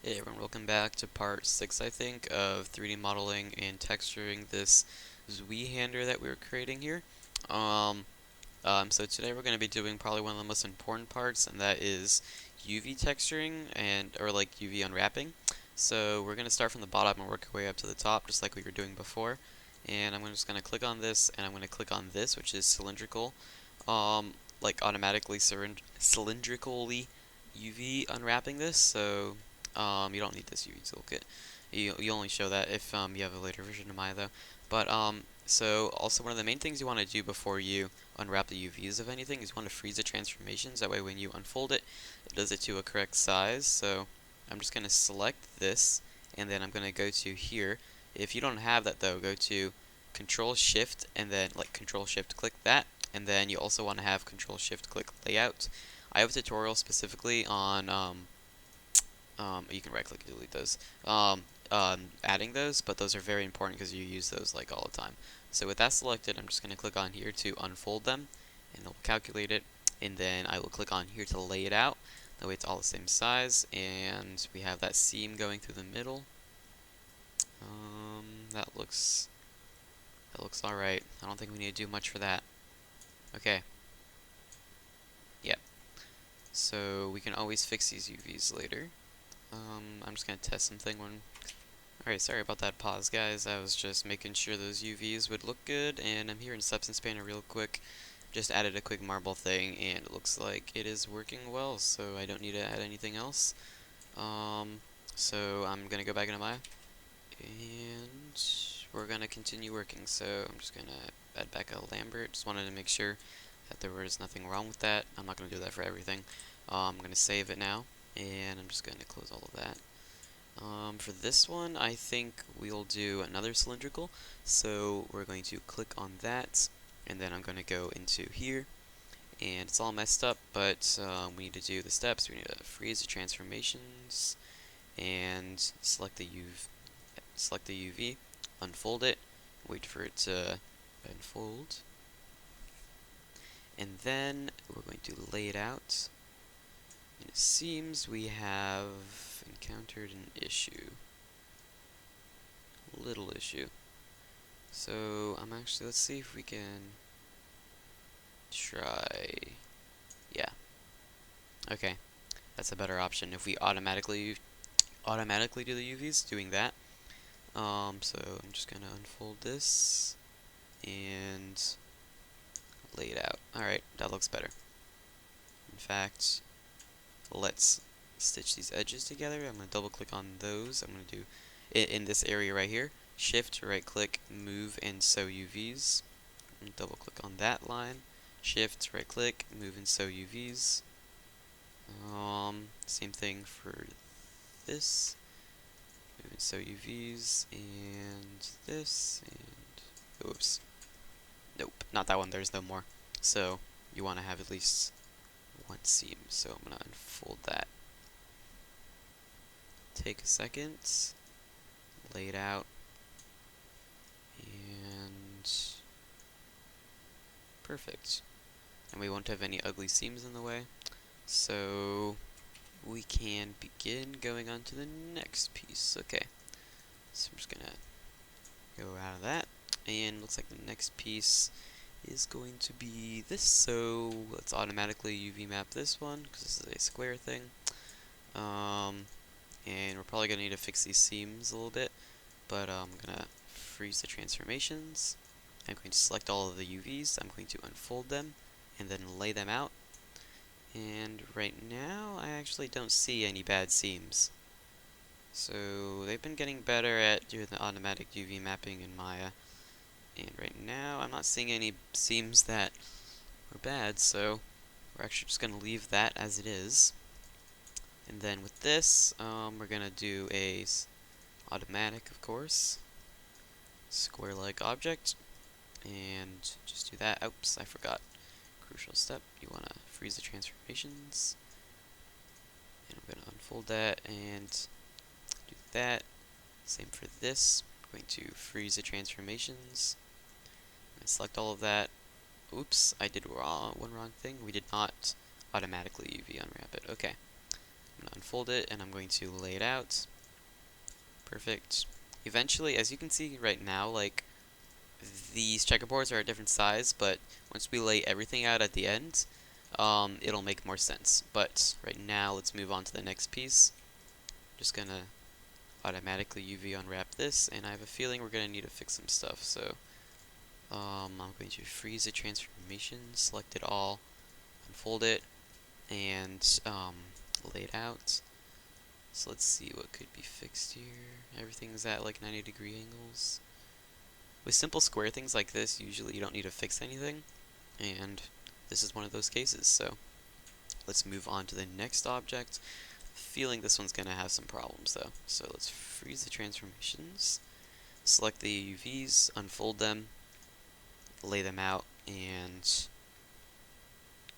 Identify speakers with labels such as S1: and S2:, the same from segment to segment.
S1: Hey everyone, welcome back to part 6, I think, of 3D modeling and texturing this Zwiehander that we were creating here. Um, so today we're going to be doing probably one of the most important parts, and that is UV texturing or like UV unwrapping. So we're going to start from the bottom and work our way up to the top, just like we were doing before. And I'm just going to click on this, and I'm going to click on this, which is cylindrical, like automatically cylindrically UV unwrapping this. So you don't need this UV toolkit. You only show that if you have a later version of Maya though. But so also one of the main things you want to do before you unwrap the UVs of anything is you want to freeze the transformations. That way when you unfold it, it does it to a correct size. So I'm just going to select this, and then I'm going to go to here. If you don't have that though, go to Control Shift and then Control Shift click that, and then you also want to have Control Shift click Layout. I have a tutorial specifically on you can right click and delete those. Adding those, but those are very important because you use those like all the time. So with that selected, I'm just going to click on here to unfold them, and it'll calculate it. And then I will click on here to lay it out. That way it's all the same size, and we have that seam going through the middle. That looks all right. I don't think we need to do much for that. Okay. Yep. So we can always fix these UVs later. I'm just gonna test something when. Alright, sorry about that pause, guys. I was just making sure those UVs would look good, and I'm here in Substance Painter real quick. Just added a quick marble thing, and it looks like it is working well, so I don't need to add anything else. So I'm gonna go back into Maya, and we're gonna continue working. So I'm just gonna add back a Lambert. Just wanted to make sure that there was nothing wrong with that. I'm not gonna do that for everything. I'm gonna save it now, and I'm just gonna close all of that. For this one, I think we'll do another cylindrical. So we're going to click on that, and then I'm going to go into here, and it's all messed up, but we need to do the steps. We need to freeze the transformations, and select the UV, unfold it, wait for it to unfold, and then we're going to lay it out. And it seems we have encountered an issue. Little issue. So I'm actually, let's see if we can try. Yeah. Okay. That's a better option. If we automatically do the UVs, doing that. So I'm just gonna unfold this and lay it out. Alright, that looks better. In fact, let's stitch these edges together. I'm gonna double click on those. I'm gonna do it in this area right here. Shift, right click, move and sew UVs. And double click on that line. Shift, right click, move and sew UVs. Same thing for this. Move and sew UVs and this and oops. Nope, not that one, there's no more. So you want to have at least one seam. So I'm gonna unfold that. Take a second, lay it out, and perfect. And we won't have any ugly seams in the way. So we can begin going on to the next piece. Okay, so I'm just gonna go out of that, and looks like the next piece is going to be this. So let's automatically UV map this one because this is a square thing. And we're probably gonna need to fix these seams a little bit, but I'm gonna freeze the transformations. I'm going to select all of the UVs. I'm going to unfold them and then lay them out. And right now, I actually don't see any bad seams. So they've been getting better at doing the automatic UV mapping in Maya. And right now, I'm not seeing any seams that are bad, so we're actually just going to leave that as it is. And then with this, we're going to do a automatic, of course, square-like object. And just do that. Oops, I forgot. Crucial step. You want to freeze the transformations. And I'm going to unfold that and do that. Same for this. I'm going to freeze the transformations. And select all of that. Oops, I did one wrong thing. We did not automatically UV unwrap it. Okay. I'm going to unfold it, and I'm going to lay it out. Perfect. Eventually, as you can see right now, like, these checkerboards are a different size, but once we lay everything out at the end, it'll make more sense. But right now, let's move on to the next piece. Just gonna automatically UV unwrap this, and I have a feeling we're gonna need to fix some stuff. So I'm going to freeze the transformation, select it all, unfold it, and lay it out. So let's see what could be fixed here. Everything's at like 90-degree angles. With simple square things like this, usually you don't need to fix anything, and this is one of those cases. So let's move on to the next object. Feeling this one's going to have some problems though. So let's freeze the transformations, select the UVs, unfold them, lay them out, and let's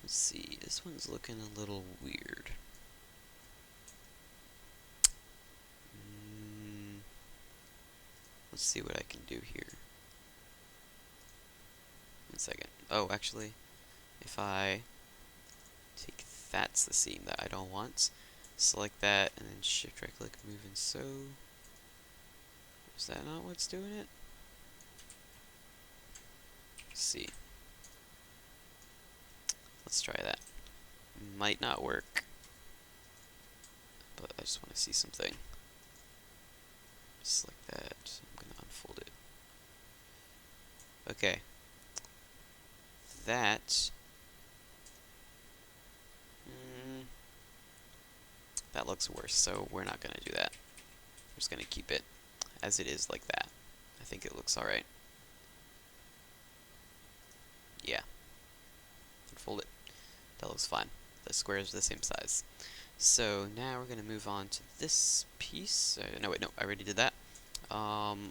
S1: see, this one's looking a little weird. Let's see what I can do here. 1 second. Oh, actually, if I take that's the seam that I don't want, select that, and then shift right click, move and sew. Is that not what's doing it? Let's see. Let's try that. Might not work, but I just want to see something. Just like that. I'm going to unfold it. Okay. That that looks worse, so we're not going to do that. We're just going to keep it as it is like that. I think it looks alright. Yeah. Unfold it. That looks fine. The squares are the same size. So now we're going to move on to this piece. No, wait, no, I already did that.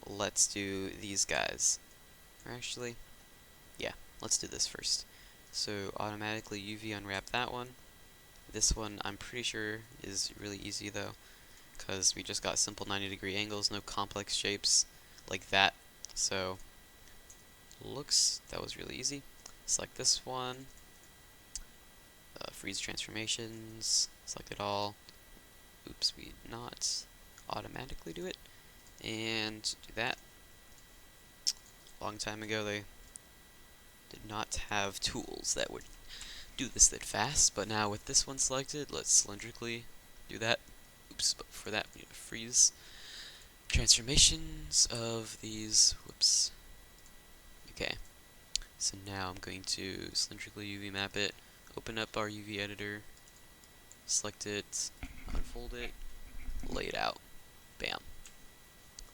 S1: Let's do these guys. Or actually, yeah, let's do this first. So automatically UV unwrap that one. This one I'm pretty sure is really easy though, because we just got simple 90-degree angles, no complex shapes like that. So looks that was really easy. Select this one, freeze transformations, select it all. Oops, we did not automatically do it, and do that. Long time ago they did not have tools that would do this that fast, but now with this one selected, let's cylindrically do that. Oops, but for that we need to freeze transformations of these. Whoops. Okay, so now I'm going to cylindrically UV map it, open up our UV editor, select it, unfold it, lay it out. Bam.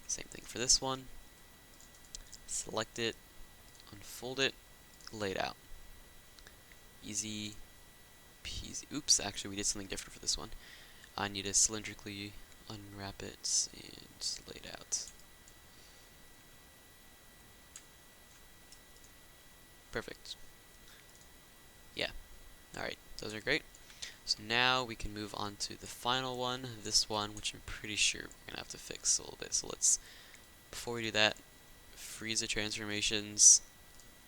S1: Same thing for this one. Select it, unfold it, lay it out. Easy peasy. Oops, actually we did something different for this one. I need to cylindrically unwrap it and lay it out. Perfect. Yeah. Alright, those are great. So now we can move on to the final one, this one, which I'm pretty sure we're going to have to fix a little bit. So let's, before we do that, freeze the transformations,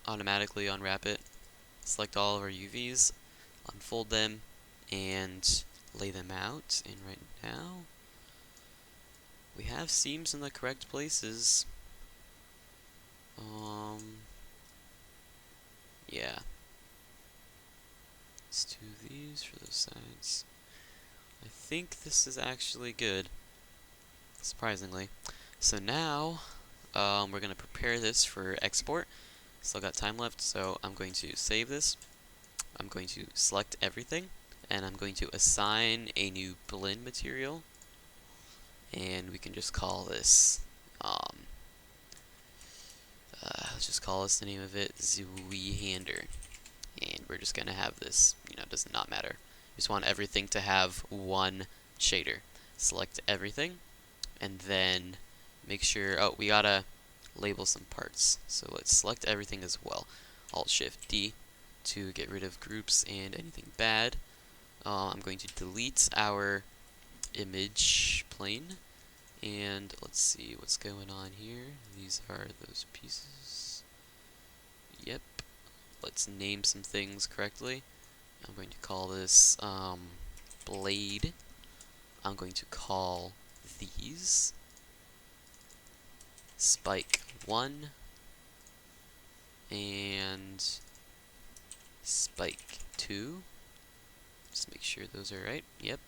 S1: automatically unwrap it, select all of our UVs, unfold them, and lay them out. And right now, we have seams in the correct places. Yeah. Let's do these for those sides. I think this is actually good, surprisingly. So now, we're going to prepare this for export. Still got time left, so I'm going to save this. I'm going to select everything, and I'm going to assign a new blend material. And we can just call this, let's just call this the name of it, Zwiehander. And we're just going to have this, does not matter. We just want everything to have one shader. Select everything, and then make sure, oh, we gotta label some parts. So let's select everything as well. Alt-Shift-D to get rid of groups and anything bad. I'm going to delete our image plane, and let's see what's going on here. These are those pieces. Yep. Let's name some things correctly. I'm going to call this blade. I'm going to call these spike 1 and spike 2. Just make sure those are right. Yep.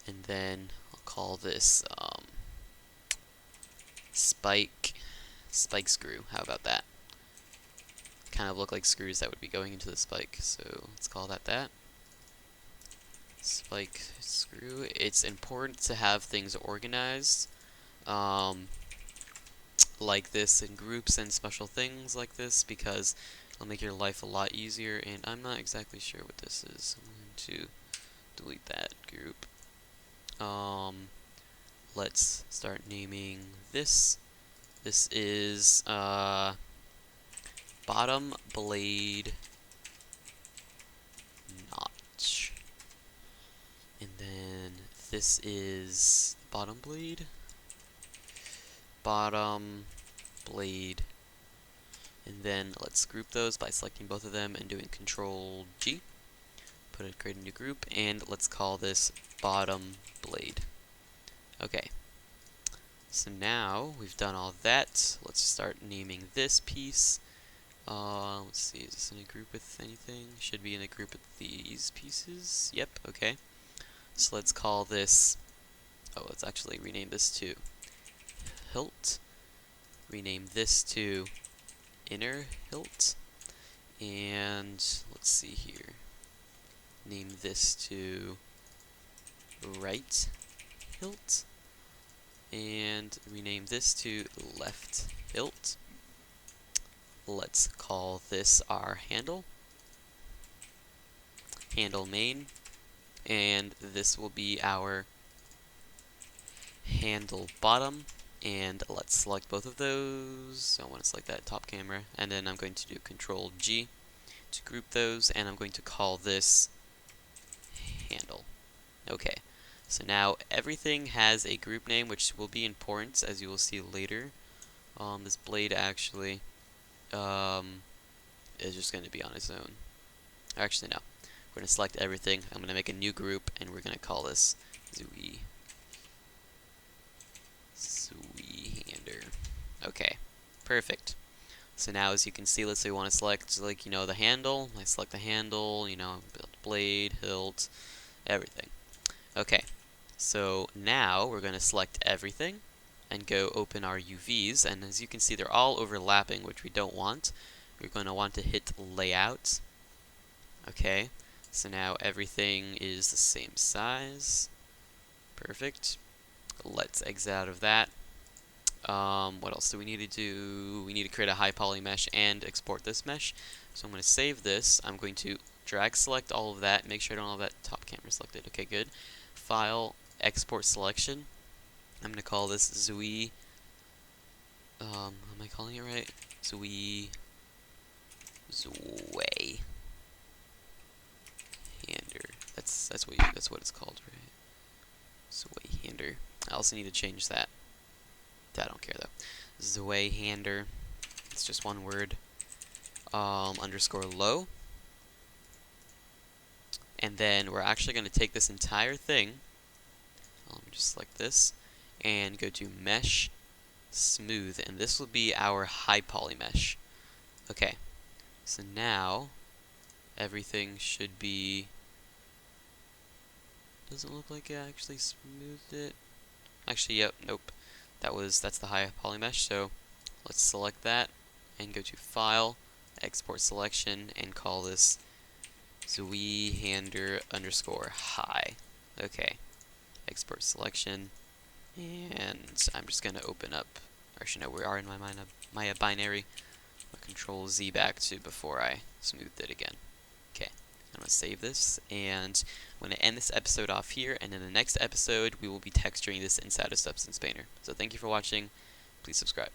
S1: And then I'll call this spike screw. How about that? Kind of look like screws that would be going into the spike. So let's call that. Spike screw. It's important to have things organized like this in groups and special things like this because it'll make your life a lot easier. And I'm not exactly sure what this is. I'm going to delete that group. Let's start naming this. This is bottom blade notch. And then this is bottom blade. And then let's group those by selecting both of them and doing Control G. Create a new group, and let's call this bottom blade. Okay. So now we've done all that. Let's start naming this piece. Let's see, is this in a group with anything? Should be in a group with these pieces. Yep, okay. So let's call this, let's actually rename this to hilt. Rename this to inner hilt. And let's see here. Name this to right hilt. And rename this to left hilt. Let's call this our handle main, and this will be our handle bottom, and let's select both of those. I want to select that top camera, and then I'm going to do Control G to group those, and I'm going to call this handle. Okay, so now everything has a group name, which will be important, as you will see later. This blade actually is just going to be on its own. Actually, no. We're going to select everything. I'm going to make a new group, and we're going to call this Zwiehander. Okay, perfect. So now, as you can see, let's say we want to select, like, the handle. I select the handle, build blade, hilt, everything. Okay, so now we're going to select everything and go open our UVs, and as you can see, they're all overlapping, which we don't want. We're going to want to hit layout. Okay, so now everything is the same size. Perfect. Let's exit out of that. What else do we need to do? We need to create a high poly mesh and export this mesh. So I'm going to save this. I'm going to drag select all of that. Make sure I don't have that top camera selected. Okay, good. File, export selection. I'm going to call this Zwiehander. Am I calling it right? Zwiehander. That's what it's called, right? Zwiehander. I also need to change that. I don't care though. Zwiehander. It's just one word. Underscore low. And then we're actually going to take this entire thing. Just like this, and go to mesh smooth, and this will be our high poly mesh. Okay, so now everything should be. Doesn't look like it actually smoothed it. Actually, yep, nope. That's the high poly mesh. So let's select that and go to File, Export Selection, and call this Zwiehander underscore high. Okay. Export selection, and I'm just going to open up, actually no, we are in my binary. I'll Control Z back to before I smoothed it again. Okay, I'm going to save this, and I'm going to end this episode off here, and in the next episode we will be texturing this inside of Substance Painter. So thank you for watching, please subscribe.